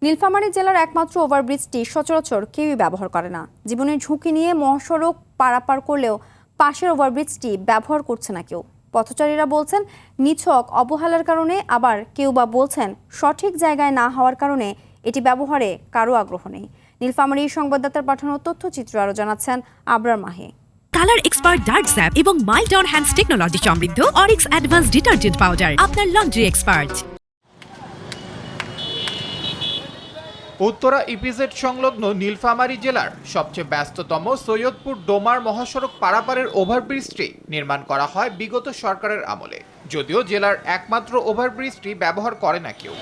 নীলফামারী জেলার একমাত্র ওভারব্রিজটি সচরাচর কেউই ব্যবহার করে না। জীবনের ঝুঁকি নিয়ে মহাসড়ক পারাপার করলেও পাশের ওভারব্রিজটি ব্যবহার করছে না কেউ। পথচারীরা বলছেন নিছক অবহেলার কারণে, আবার কেউ বা বলছেন সঠিক জায়গায় না হওয়ার কারণে এটি ব্যবহারে কারো আগ্রহ নেই। নীলফামারীর সংবাদদাতার পাঠানো তথ্যচিত্র আরও জানাচ্ছেন Abrar Mahi. Colour expert dark sap এবং মাইল্ড অন হ্যান্ডস টেকনোলজি সমৃদ্ধ অরিক্স অ্যাডভান্স ডিটারজেন্ট পাউডার আপনার লন্ড্রি এক্সপার্ট। উত্তরা ইপিজেড সংলগ্ন নীলফামারী জেলার সবচেয়ে ব্যস্ততম সৈয়দপুর ডোমার মহাসড়ক পারাপারের ওভারব্রিজটি নির্মাণ করা হয় বিগত সরকারের আমলে, যদিও জেলার একমাত্র ওভারব্রিজটি ব্যবহার করে না কেউ।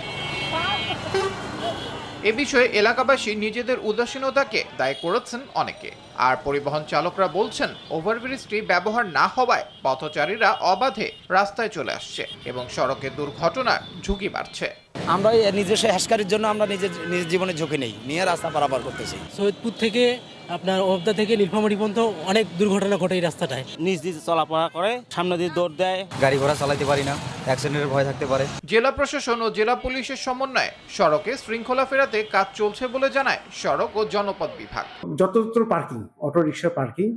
এ বিষয়ে এলাকাবাসী নিজেদের উদাসীনতাকে দায়ী করেছেন অনেকে, আর পরিবহন চালকরা বলছেন ওভারব্রিজটি ব্যবহার না হওয়ায় পথচারীরা অবাধে রাস্তায় চলে আসছে এবং সড়কে দুর্ঘটনার ঝুঁকি বাড়ছে। আমরা নিজস্ব হ্যাসকারির জন্য আমরা নিজের জীবনে ঝুঁকি নিয়ে রাস্তা পারাপার করতেছি। সৈয়দপুর থেকে আপনার ওবদা থেকে নীলফামারী পর্যন্ত অনেক দুর্ঘটনা ঘটে এই রাস্তাটায়। নিজ চলাফেরা করে, সামনে দিয়ে দৌড় দেয়, গাড়ি ঘোড়া চালাতে পারি না, অ্যাক্সিডেন্টের ভয় থাকতে পারে। জেলা প্রশাসন ও জেলা পুলিশের সমন্বয়ে সড়কে শৃঙ্খলা ফেরাতে কাজ চলছে বলে জানায় সড়ক ও জনপথ বিভাগ। যত্রতত্র পার্কিং, অটো রিক্সা পার্কিং,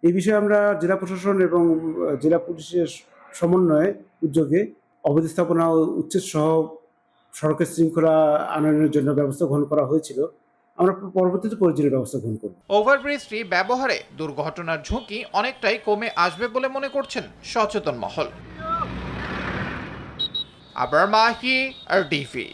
এই বিষয়ে আমরা জেলা প্রশাসন এবং জেলা পুলিশের সমন্বয়ে উদ্যোগে অবৈধ স্থাপনা ও উচ্ছেদ সহ সড়কের শৃঙ্খলা আনয়নের জন্য ব্যবস্থা গ্রহণ করা হয়েছিল। আমরা পরবর্তীতে প্রয়োজনীয় ব্যবস্থা গ্রহণ করব। ওভারব্রিজটি ব্যবহারে দুর্ঘটনার ঝুঁকি অনেকটাই কমে আসবে বলে মনে করছেন সচেতন মহল। আবরার মাহি, আর ডিভি।